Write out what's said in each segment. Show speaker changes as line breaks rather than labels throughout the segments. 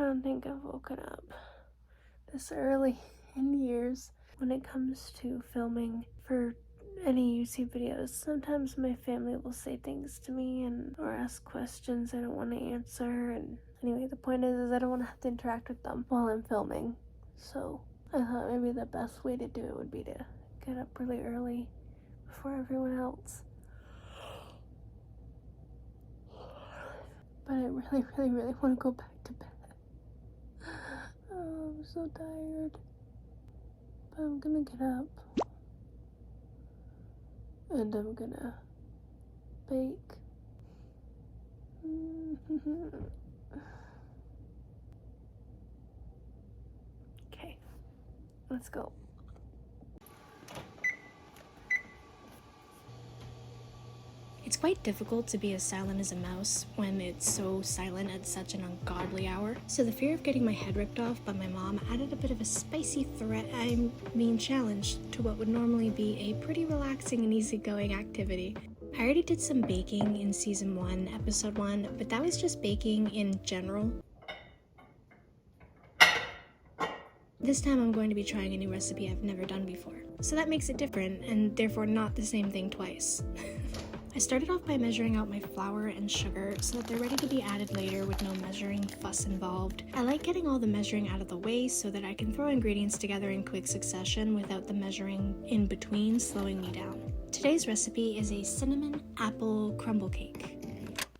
don't think I've woken up this early in years when it comes to filming for any YouTube videos. Sometimes my family will say things to me or ask questions I don't want to answer, and anyway, the point is I don't want to have to interact with them while I'm filming. So I thought maybe the best way to do it would be to get up really early before everyone else. But I really, really, really want to go back to bed. Oh, I'm so tired. But I'm gonna get up. And I'm gonna bake. Okay, let's go.
It's quite difficult to be as silent as a mouse when it's so silent at such an ungodly hour. So the fear of getting my head ripped off by my mom added a bit of a spicy challenge to what would normally be a pretty relaxing and easygoing activity. I already did some baking in season 1, episode 1, but that was just baking in general. This time I'm going to be trying a new recipe I've never done before. So that makes it different and therefore not the same thing twice. I started off by measuring out my flour and sugar so that they're ready to be added later with no measuring fuss involved. I like getting all the measuring out of the way so that I can throw ingredients together in quick succession without the measuring in between slowing me down. Today's recipe is a cinnamon apple crumble cake.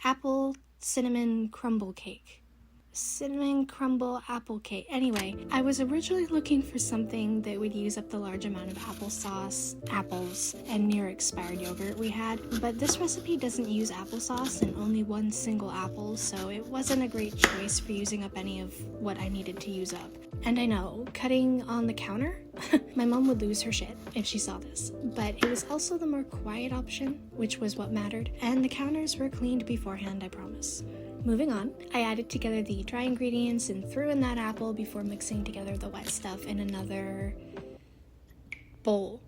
Apple cinnamon crumble cake. Cinnamon crumble apple cake. Anyway, I was originally looking for something that would use up the large amount of applesauce, apples, and near expired yogurt we had, but this recipe doesn't use applesauce and only one single apple, so it wasn't a great choice for using up any of what I needed to use up. And I know, cutting on the counter? My mom would lose her shit if she saw this, but it was also the more quiet option, which was what mattered, and the counters were cleaned beforehand, I promise. Moving on, I added together the dry ingredients and threw in that apple before mixing together the wet stuff in another bowl.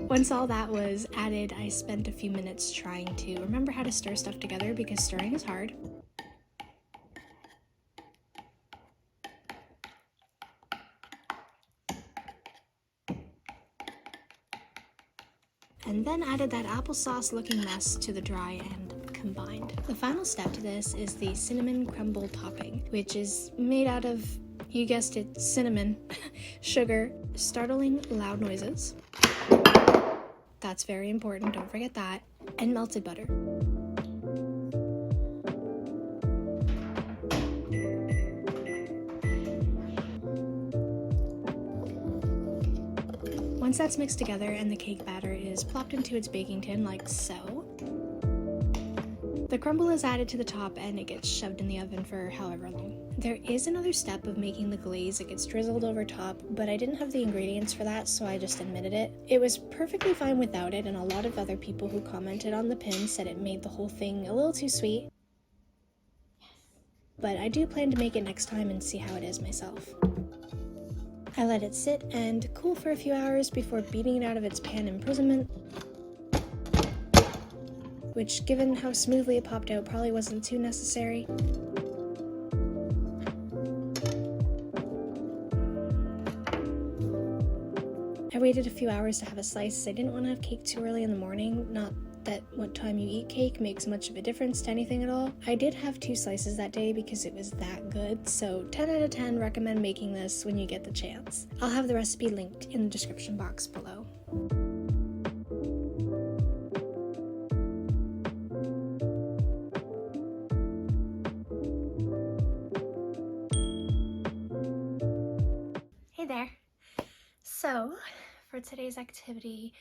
Once all that was added, I spent a few minutes trying to remember how to stir stuff together because stirring is hard. And then added that applesauce looking mess to the dry and combined. The final step to this is the cinnamon crumble topping, which is made out of, you guessed it, cinnamon, sugar, startling loud noises. That's very important, don't forget that, and melted butter. Once that's mixed together and the cake batter is plopped into its baking tin like so, the crumble is added to the top and it gets shoved in the oven for however long. There is another step of making the glaze. It gets drizzled over top, but I didn't have the ingredients for that, so I just omitted it. It was perfectly fine without it, and a lot of other people who commented on the pin said it made the whole thing a little too sweet. But I do plan to make it next time and see how it is myself. I let it sit and cool for a few hours before beating it out of its pan imprisonment, which, given how smoothly it popped out, probably wasn't too necessary. I waited a few hours to have a slice. I didn't want to have cake too early in the morning, not that what time you eat cake makes much of a difference to anything at all. I did have 2 slices that day because it was that good, so 10 out of 10 recommend making this when you get the chance. I'll have the recipe linked in the description box below. Hey there. So, for today's activity,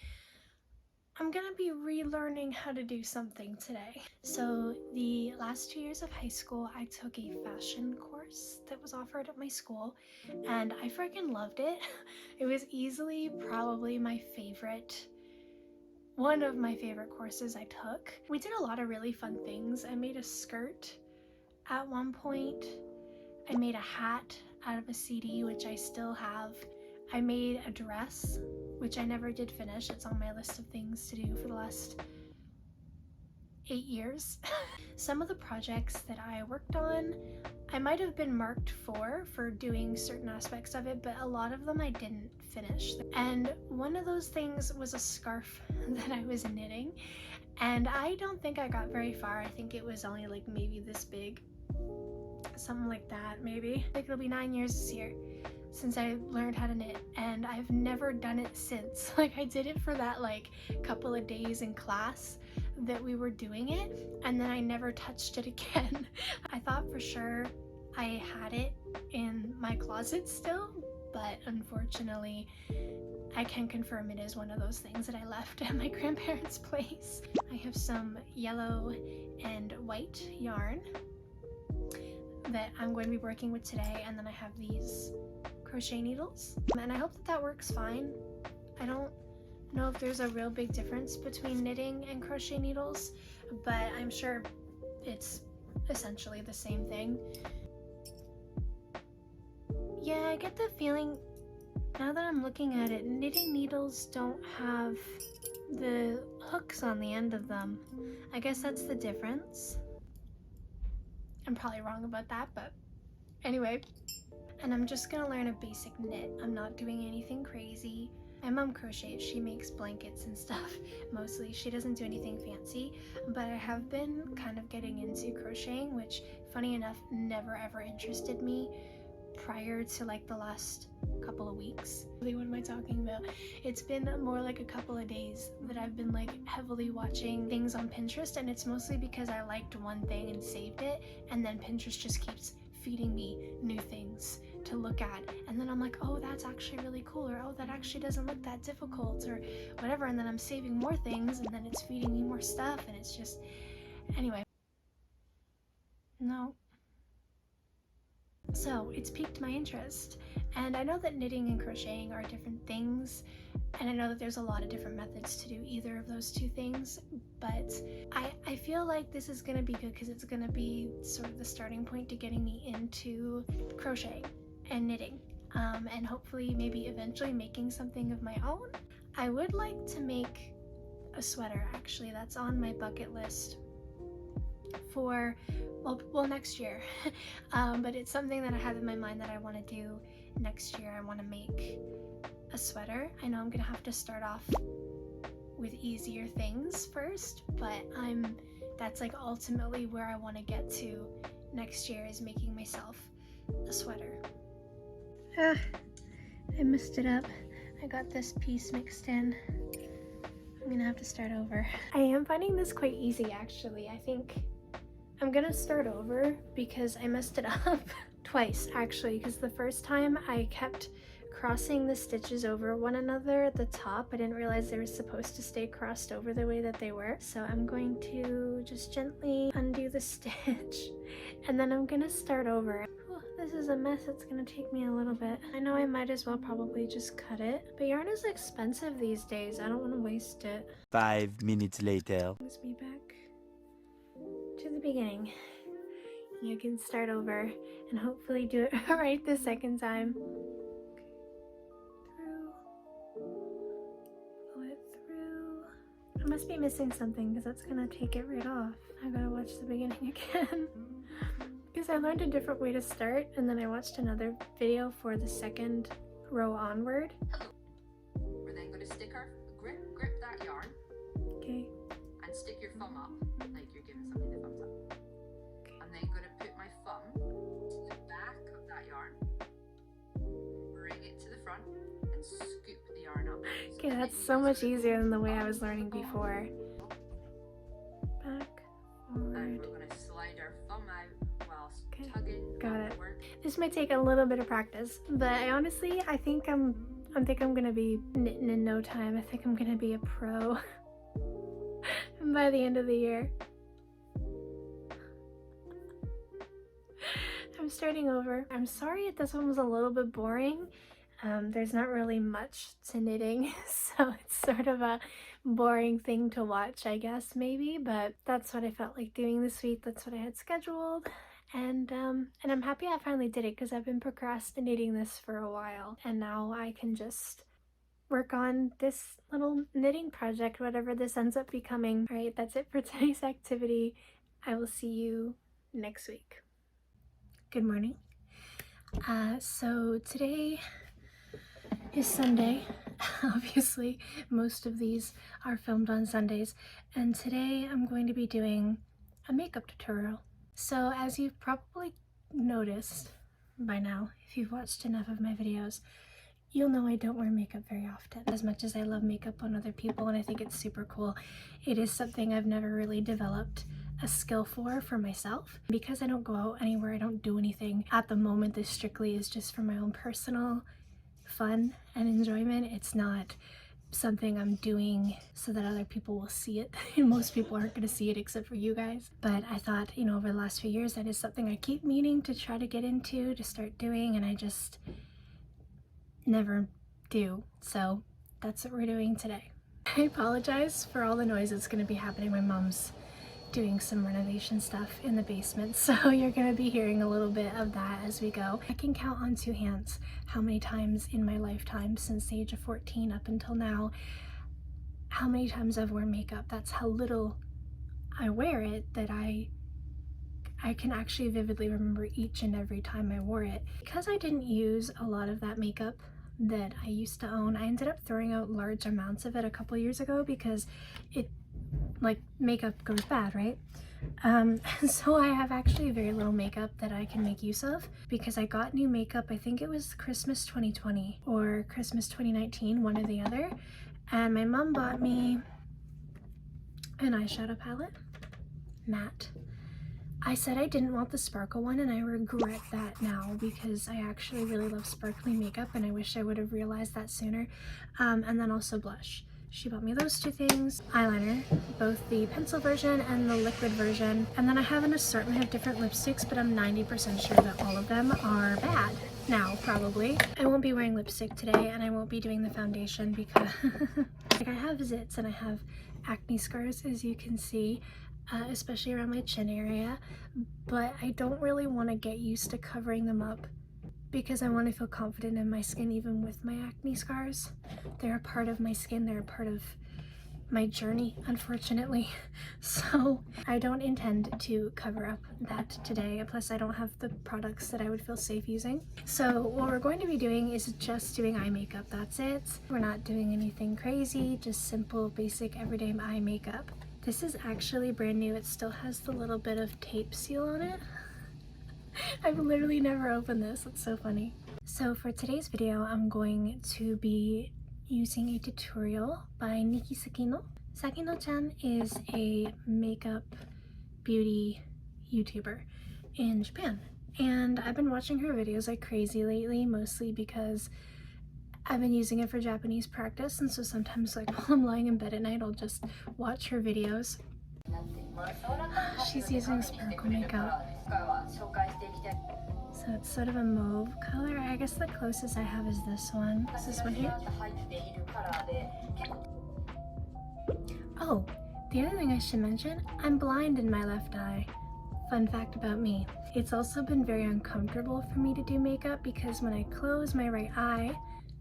I'm gonna be relearning how to do something today. So the last 2 years of high school, I took a fashion course that was offered at my school, and I freaking loved it. It was easily probably one of my favorite courses I took. We did a lot of really fun things. I made a skirt at one point. I made a hat out of a CD, which I still have. I made a dress, which I never did finish. It's on my list of things to do for the last
8 years. Some of the projects that I worked on, I might have been marked for doing certain aspects of it, but a lot of them I didn't finish. And one of those things was a scarf that I was knitting, and I don't think I got very far. I think it was only like maybe this big, something like that maybe. Like it'll be 9 years this year since I learned how to knit, and I've never done it since. Like I did it for that like couple of days in class that we were doing it, and then I never touched it again. I thought for sure I had it in my closet still, but unfortunately I can confirm it is one of those things that I left at my grandparents' place. I have some yellow and white yarn that I'm going to be working with today, and then I have these crochet needles, and I hope that that works fine. I don't know if there's a real big difference between knitting and crochet needles, but I'm sure it's essentially the same thing. Yeah, I get the feeling now that I'm looking at it, knitting needles don't have the hooks on the end of them. I guess that's the difference. I'm probably wrong about that, but anyway. And I'm just gonna learn a basic knit. I'm not doing anything crazy. My mom crochets, she makes blankets and stuff mostly. She doesn't do anything fancy, but I have been kind of getting into crocheting, which funny enough never ever interested me prior to like the last couple of weeks. What am I talking about? It's been more like a couple of days that I've been like heavily watching things on Pinterest, and it's mostly because I liked one thing and saved it, and then Pinterest just keeps feeding me new things to look at, and then I'm like, oh, that's actually really cool, or oh, that actually doesn't look that difficult, or whatever, and then I'm saving more things, and then it's feeding me more stuff, and it's just, anyway. No. So it's piqued my interest, and I know that knitting and crocheting are different things, and I know that there's a lot of different methods to do either of those two things, but I feel like this is going to be good because it's going to be sort of the starting point to getting me into crocheting and knitting, and hopefully maybe eventually making something of my own. I would like to make a sweater, actually. That's on my bucket list for well next year. But it's something that I have in my mind that I want to do next year. I want to make a sweater. I know I'm gonna have to start off with easier things first, but that's like ultimately where I want to get to next year, is making myself a sweater. I messed it up. I got this piece mixed in. I'm gonna have to start over. I am finding this quite easy, actually. I think I'm gonna start over because I messed it up twice, actually, because the first time I kept crossing the stitches over one another at the top. I didn't realize they were supposed to stay crossed over the way that they were. So I'm going to just gently undo the stitch, and then I'm gonna start over. Oh, this is a mess. It's gonna take me a little bit. I know I might as well probably just cut it, but yarn is expensive these days. I don't want to waste it.
5 minutes later.
Brings me back to the beginning. You can start over and hopefully do it right the second time. Pull it through. I must be missing something because that's gonna take it right off. I gotta watch the beginning again. Because I learned a different way to start, and then I watched another video for the second row onward.
We're then going to stick our grip that yarn.
Okay.
And stick your thumb up like you're giving somebody the thumbs up. I'm then going to put my thumb to the back of that yarn, bring it to the front, and scoop the yarn up.
Okay, that's so much easier than the way I was learning before. Back,
And
forward.
we're going to slide our thumb out whilst tugging.
Got it.
Forward.
This might take a little bit of practice, but I think I'm gonna be knitting in no time. I think I'm gonna be a pro by the end of the year. I'm starting over. I'm sorry if this one was a little bit boring. There's not really much to knitting, so it's sort of a boring thing to watch, I guess, maybe, but that's what I felt like doing this week. That's what I had scheduled. And I'm happy I finally did it because I've been procrastinating this for a while, and now I can just work on this little knitting project, whatever this ends up becoming. All right, that's it for today's activity. I will see you next week. Good morning. So today is Sunday. Obviously, most of these are filmed on Sundays, and today I'm going to be doing a makeup tutorial. So as you've probably noticed by now, if you've watched enough of my videos, you'll know I don't wear makeup very often. As much as I love makeup on other people and I think it's super cool, it is something I've never really developed a skill for myself. Because I don't go out anywhere, I don't do anything. At the moment, this strictly is just for my own personal fun and enjoyment. It's not something I'm doing so that other people will see it. Most people aren't going to see it except for you guys. But I thought, you know, over the last few years, that is something I keep meaning to try to get into, to start doing, and I just never do. So that's what we're doing today. I apologize for all the noise that's going to be happening. My mom's doing some renovation stuff in the basement, so you're going to be hearing a little bit of that as we go. I can count on two hands how many times in my lifetime since the age of 14 up until now, how many times I've worn makeup. That's how little I wear it, that I can actually vividly remember each and every time I wore it. Because I didn't use a lot of that makeup that I used to own, I ended up throwing out large amounts of it a couple years ago because it, like, makeup goes bad, right? So I have actually very little makeup that I can make use of because I got new makeup, I think it was Christmas 2020 or Christmas 2019, one or the other, and my mom bought me an eyeshadow palette, matte. I said I didn't want the sparkle one, and I regret that now because I actually really love sparkly makeup and I wish I would have realized that sooner. And then also blush. She bought me those two things. Eyeliner, both the pencil version and the liquid version. And then I have an assortment of different lipsticks, but I'm 90% sure that all of them are bad. Now, probably. I won't be wearing lipstick today, and I won't be doing the foundation because like, I have zits and I have acne scars, as you can see. Especially around my chin area, but I don't really want to get used to covering them up because I want to feel confident in my skin even with my acne scars. They're a part of my skin, they're a part of my journey, unfortunately. So I don't intend to cover up that today, plus I don't have the products that I would feel safe using. So what we're going to be doing is just doing eye makeup, that's it. We're not doing anything crazy, just simple, basic, everyday eye makeup. This is actually brand new. It still has the little bit of tape seal on it. I've literally never opened this. It's so funny. So for today's video, I'm going to be using a tutorial by Nikki Sakino. Sakino-chan is a makeup beauty YouTuber in Japan. And I've been watching her videos like crazy lately, mostly because I've been using it for Japanese practice, and so sometimes, like, while I'm lying in bed at night, I'll just watch her videos. She's using sparkle makeup. So it's sort of a mauve color. I guess the closest I have is this one. Is this one here? Oh, the other thing I should mention, I'm blind in my left eye. Fun fact about me. It's also been very uncomfortable for me to do makeup because when I close my right eye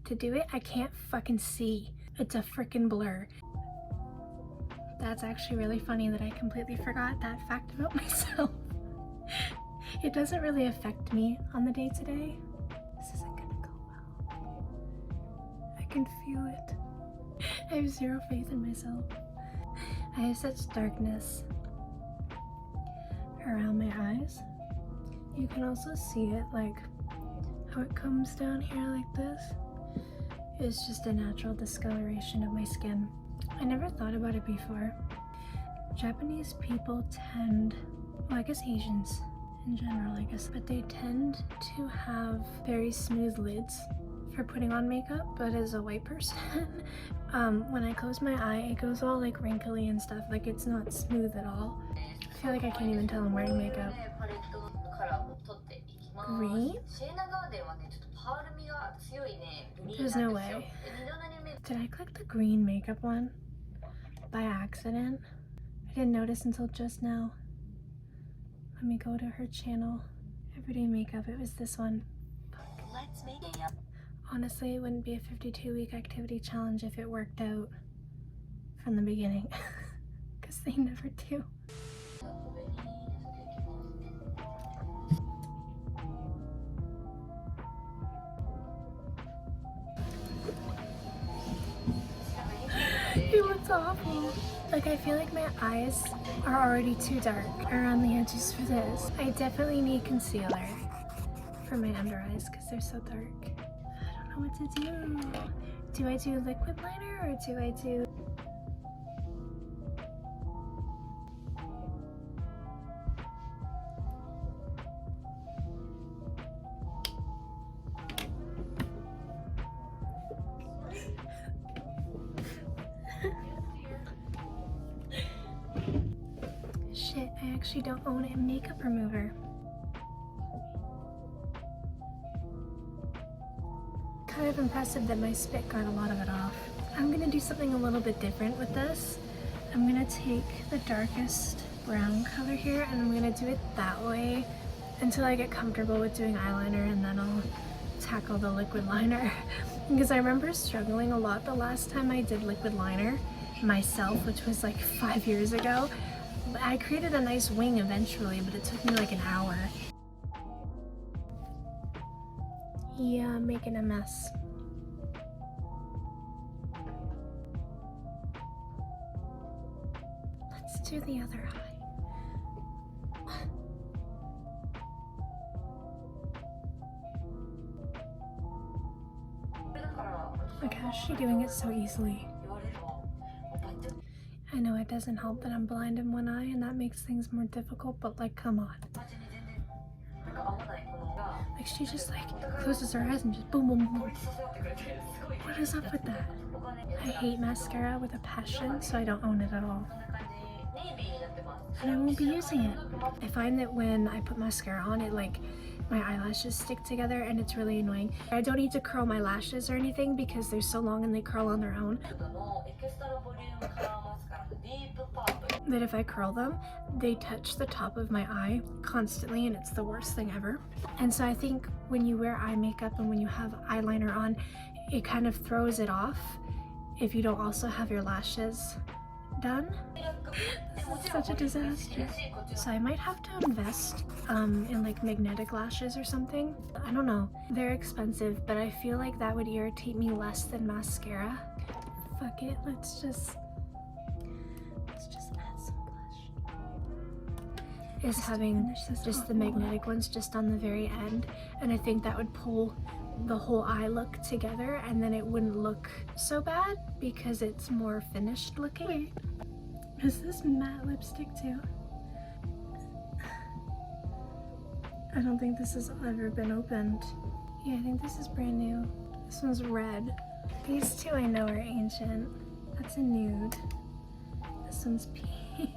to do it, I can't fucking see. It's a freaking blur. That's actually really funny that I completely forgot that fact about myself. It doesn't really affect me on the day-to-day. This isn't gonna go well. I can feel it. I have zero faith in myself. I have such darkness around my eyes. You can also see it, like how it comes down here like this. It's just a natural discoloration of my skin. I never thought about it before. Japanese people tend, well, I guess Asians in general, I guess, but they tend to have very smooth lids for putting on makeup, but as a white person, when I close my eye, it goes all like wrinkly and stuff, like it's not smooth at all. I feel like I can't even tell I'm wearing makeup. Green? There's no way. Did I click the green makeup one by accident? I didn't notice until just now. Let me go to her channel. Everyday makeup. It was this one. Let's make it up. Honestly, it wouldn't be a 52-week activity challenge if it worked out from the beginning, because they never do. It looks awful. Like, I feel like my eyes are already too dark around the edges for this. I definitely need concealer for my under eyes because they're so dark. I don't know what to do. Do I do liquid liner or do I do... Shit, I actually don't own a makeup remover. Kind of impressive that my spit got a lot of it off. I'm gonna do something a little bit different with this. I'm gonna take the darkest brown color here and I'm gonna do it that way until I get comfortable with doing eyeliner, and then I'll tackle the liquid liner. Because I remember struggling a lot the last time I did liquid liner myself, which was like 5 years ago. I created a nice wing eventually, but it took me like an hour. Yeah, I'm making a mess. Let's do the other eye. Look how she's doing it so easily. I know it doesn't help that I'm blind in one eye and that makes things more difficult, but like, come on. Like, she just like closes her eyes and just boom, boom, boom. What is up with that? I hate mascara with a passion, so I don't own it at all. And I won't be using it. I find that when I put mascara on, it like, my eyelashes stick together and it's really annoying. I don't need to curl my lashes or anything because they're so long and they curl on their own. That if I curl them, they touch the top of my eye constantly and it's the worst thing ever. And so I think when you wear eye makeup and when you have eyeliner on, it kind of throws it off if you don't also have your lashes done. This is such a disaster. So I might have to invest in like magnetic lashes or something. I don't know. They're expensive, but I feel like that would irritate me less than mascara. Fuck it, let's just add some blush. Is having just the magnetic ones just on the very end, and I think that would pull the whole eye look together and then it wouldn't look so bad because it's more finished looking. Wait, is this matte lipstick too? I don't think this has ever been opened. Yeah, I think this is brand new. This one's red. These two I know are ancient. That's a nude. This one's pink.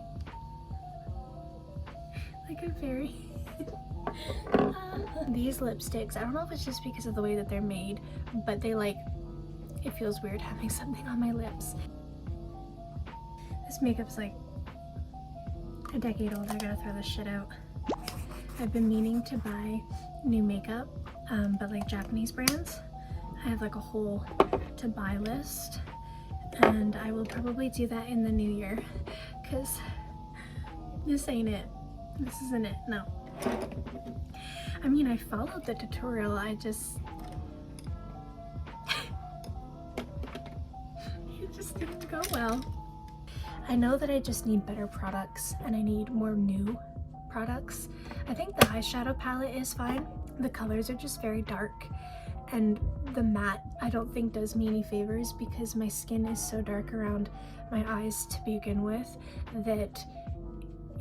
Like a very... These lipsticks, I don't know if it's just because of the way that they're made, but they like, it feels weird having something on my lips. This makeup's like a decade old. I gotta throw this shit out. I've been meaning to buy new makeup, but like Japanese brands. I have like a whole to buy list, and I will probably do that in the new year because this ain't it. This isn't it, no. I mean, I followed the tutorial, I just... it just didn't go well. I know that I just need better products and I need more new products. I think the eyeshadow palette is fine. The colors are just very dark, and the matte I don't think does me any favors because my skin is so dark around my eyes to begin with that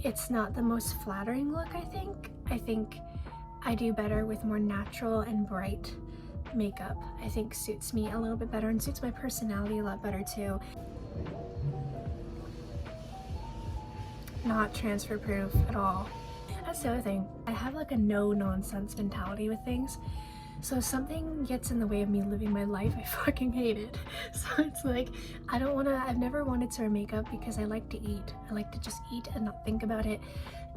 it's not the most flattering look. I think I do better with more natural and bright makeup. I think suits me a little bit better and suits my personality a lot better too. Not transfer proof at all. That's the other thing. I have like a no nonsense mentality with things. So if something gets in the way of me living my life, I fucking hate it. So it's like, I've never wanted to wear makeup because I like to eat. I like to just eat and not think about it.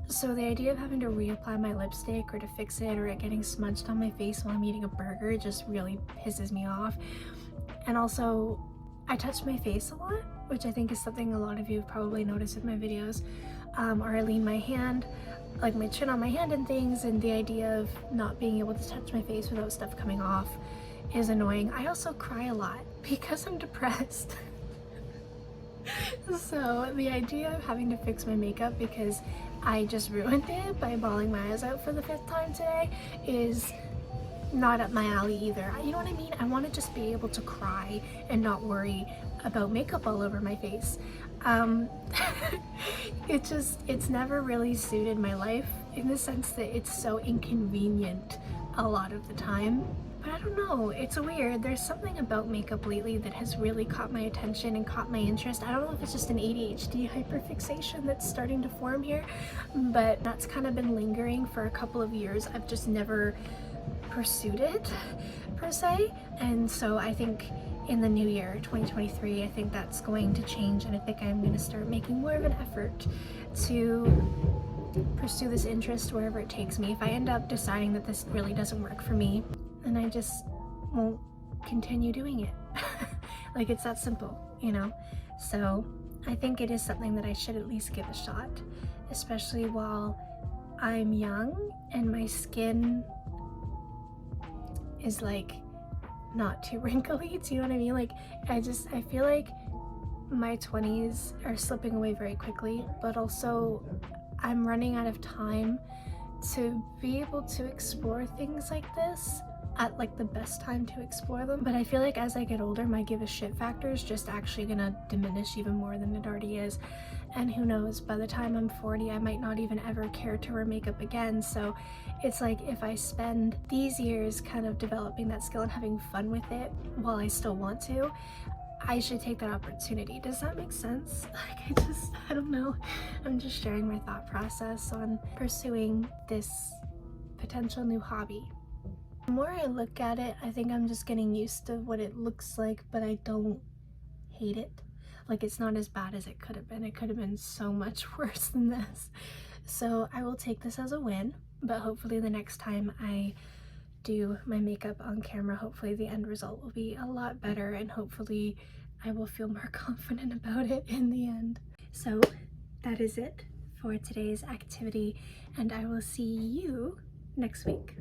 So the idea of having to reapply my lipstick or to fix it or it getting smudged on my face while I'm eating a burger just really pisses me off. And also, I touch my face a lot, which I think is something a lot of you have probably noticed in my videos. Or I lean my hand, like my chin on my hand and things, and the idea of not being able to touch my face without stuff coming off is annoying. I also cry a lot because I'm depressed. So the idea of having to fix my makeup because I just ruined it by bawling my eyes out for the 5th time today is not up my alley either. You know what I mean? I want to just be able to cry and not worry about makeup all over my face. It's never really suited my life in the sense that it's so inconvenient a lot of the time. But I don't know, it's weird. There's something about makeup lately that has really caught my attention and caught my interest. I don't know if it's just an ADHD hyperfixation that's starting to form here, but that's kind of been lingering for a couple of years. I've just never pursued it per se, and so I think in the new year 2023 I think that's going to change, and I think I'm going to start making more of an effort to pursue this interest wherever it takes me. If I end up deciding that this really doesn't work for me, then I just won't continue doing it. Like, it's that simple, you know? So I think it is something that I should at least give a shot, especially while I'm young and my skin is like not too wrinkly. Do you know what I mean? Like, I feel like my 20s are slipping away very quickly, but also I'm running out of time to be able to explore things like this at like the best time to explore them. But I feel like as I get older, my give a shit factor is just actually gonna diminish even more than it already is. And who knows, by the time I'm 40, I might not even ever care to wear makeup again. So it's like, if I spend these years kind of developing that skill and having fun with it while I still want to, I should take that opportunity. Does that make sense? Like, I don't know. I'm just sharing my thought process on pursuing this potential new hobby. The more I look at it, I think I'm just getting used to what it looks like, but I don't hate it. Like, it's not as bad as it could have been. It could have been so much worse than this. So I will take this as a win, but hopefully the next time I do my makeup on camera, hopefully the end result will be a lot better, and hopefully I will feel more confident about it in the end. So that is it for today's activity, and I will see you next week.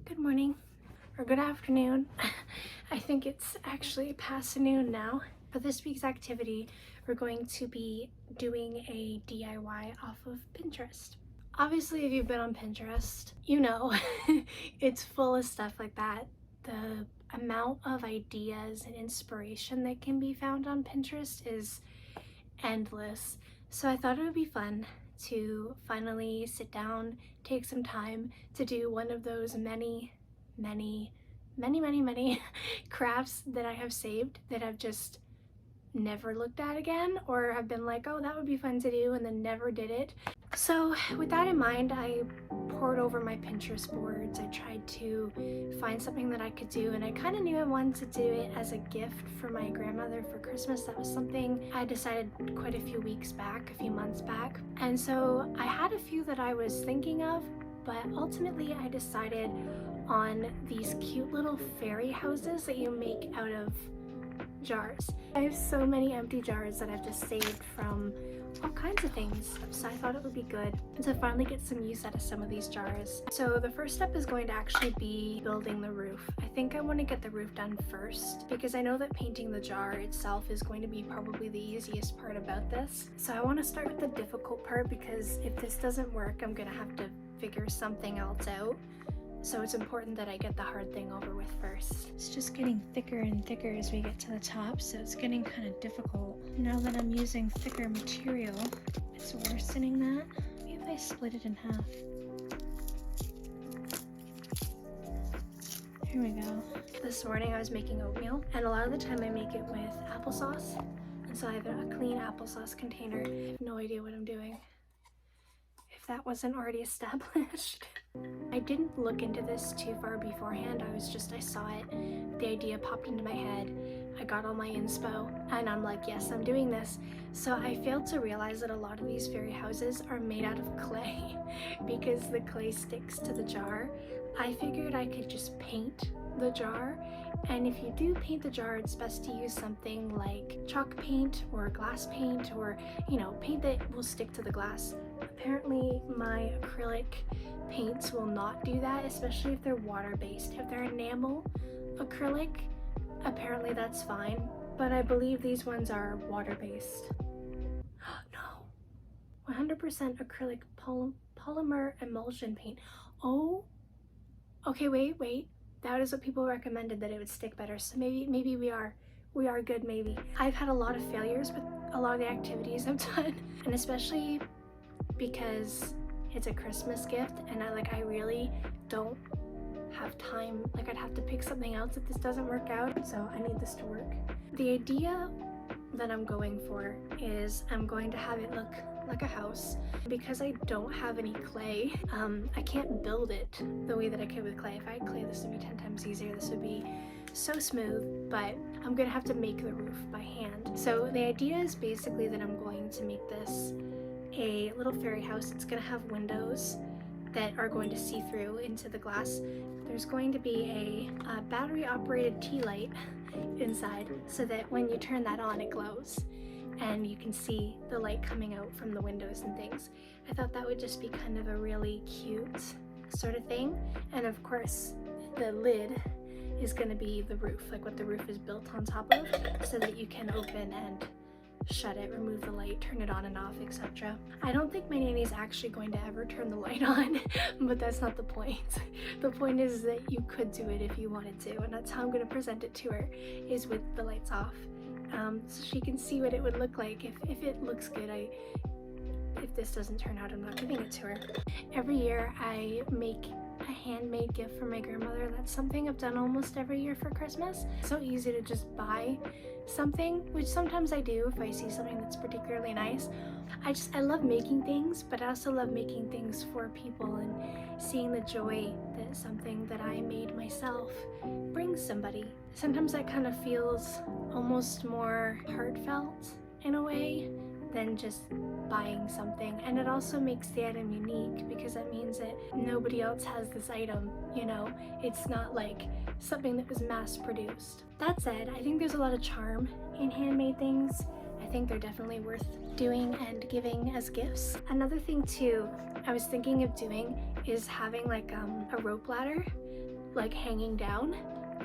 Good morning, or good afternoon. I think it's actually past noon now. For this week's activity, we're going to be doing a DIY off of Pinterest. Obviously, if you've been on Pinterest, you know it's full of stuff like that. The amount of ideas and inspiration that can be found on Pinterest is endless. So I thought it would be fun to finally sit down, take some time to do one of those many crafts that I have saved that I've just never looked at again, or have been like, oh, that would be fun to do, and then never did it. So with that in mind, I pored over my Pinterest boards. I tried to find something that I could do, and I kind of knew I wanted to do it as a gift for my grandmother for Christmas. That was something I decided quite a few months back. And so I had a few that I was thinking of, but ultimately I decided on these cute little fairy houses that you make out of jars. I have so many empty jars that I've just saved from all kinds of things, so I thought it would be good to finally get some use out of some of these jars. So the first step is going to actually be building the roof. I think I want to get the roof done first, because I know that painting the jar itself is going to be probably the easiest part about this. So I want to start with the difficult part, because if this doesn't work, I'm gonna have to figure something else out. So it's important that I get the hard thing over with first. It's just getting thicker and thicker as we get to the top, so it's getting kind of difficult. Now that I'm using thicker material, it's worsening that. Maybe if I split it in half. Here we go. This morning I was making oatmeal, and a lot of the time I make it with applesauce. And so I have a clean applesauce container. I have no idea what I'm doing. If if that wasn't already established. I didn't look into this too far beforehand. I saw it, the idea popped into my head, I got all my inspo, and I'm like, yes, I'm doing this. So I failed to realize that a lot of these fairy houses are made out of clay because the clay sticks to the jar. I figured I could just paint the jar, and if you do paint the jar, it's best to use something like chalk paint or glass paint, or paint that will stick to the glass. Apparently my acrylic paints will not do that, especially if they're water-based. If they're enamel acrylic, apparently that's fine, but I believe these ones are water-based. No, 100% acrylic polymer emulsion paint. Oh, okay, wait. That is what people recommended, that it would stick better. So maybe we are good, maybe. I've had a lot of failures with a lot of the activities I've done, and especially because it's a Christmas gift and I really don't have time. Like, I'd have to pick something else if this doesn't work out, so I need this to work. The idea that I'm going for is I'm going to have it look like a house. Because I don't have any clay, I can't build it the way that I could with clay. If I had clay, this would be 10 times easier. This would be so smooth, but I'm gonna have to make the roof by hand. So the idea is basically that I'm going to make this a little fairy house. It's gonna have windows that are going to see through into the glass. There's going to be a battery operated tea light inside, so that when you turn that on, it glows and you can see the light coming out from the windows and things. I thought that would just be kind of a really cute sort of thing. And of course, the lid is going to be the roof, like what the roof is built on top of, so that you can open and shut it, remove the light, turn it on and off, etc. I don't think my nanny's actually going to ever turn the light on, but that's not the point. The point is that you could do it if you wanted to, and that's how I'm going to present it to her, is with the lights off. So she can see what it would look like. If it looks good, if this doesn't turn out, I'm not giving it to her. Every year I make a handmade gift for my grandmother. That's something I've done almost every year for Christmas. It's so easy to just buy something, which sometimes I do if I see something that's particularly nice. I love making things, but I also love making things for people and seeing the joy that something that I made myself brings somebody. Sometimes that kind of feels almost more heartfelt in a way than just buying something. And it also makes the item unique, because that means that nobody else has this item, it's not like something that was mass produced. That said, I think there's a lot of charm in handmade things. I think they're definitely worth doing and giving as gifts. Another thing too I was thinking of doing is having like a rope ladder like hanging down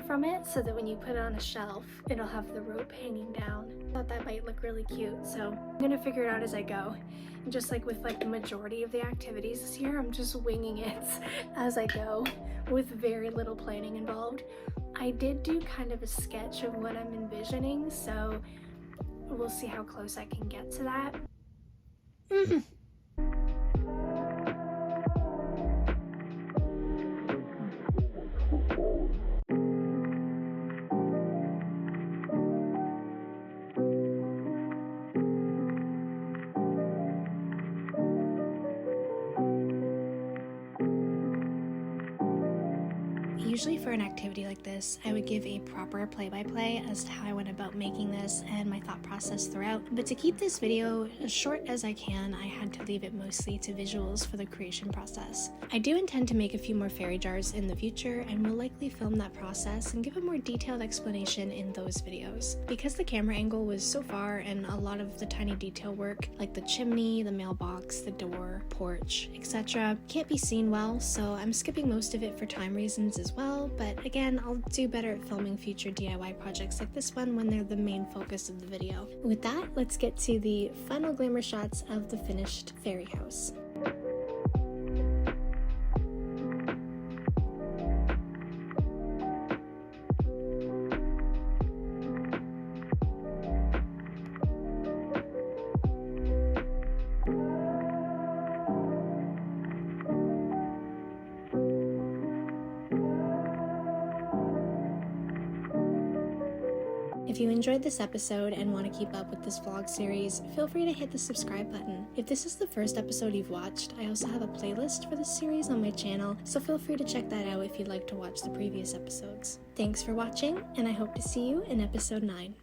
from it, so that when you put it on a shelf, it'll have the rope hanging down. I thought that might look really cute, so I'm gonna figure it out as I go. And just like with the majority of the activities this year, I'm just winging it as I go with very little planning involved. I did do kind of a sketch of what I'm envisioning, so we'll see how close I can get to that. Usually for an activity like this, I would give a proper play-by-play as to how I went about making this and my thought process throughout. But to keep this video as short as I can, I had to leave it mostly to visuals for the creation process. I do intend to make a few more fairy jars in the future, and will likely film that process and give a more detailed explanation in those videos. Because the camera angle was so far and a lot of the tiny detail work, like the chimney, the mailbox, the door, porch, etc., can't be seen well, so I'm skipping most of it for time reasons as well. But again, I'll do better at filming future DIY projects like this one when they're the main focus of the video. With that, let's get to the final glamour shots of the finished fairy house. If you enjoyed this episode and want to keep up with this vlog series, feel free to hit the subscribe button. If this is the first episode you've watched, I also have a playlist for this series on my channel, so feel free to check that out if you'd like to watch the previous episodes. Thanks for watching, and I hope to see you in episode 9.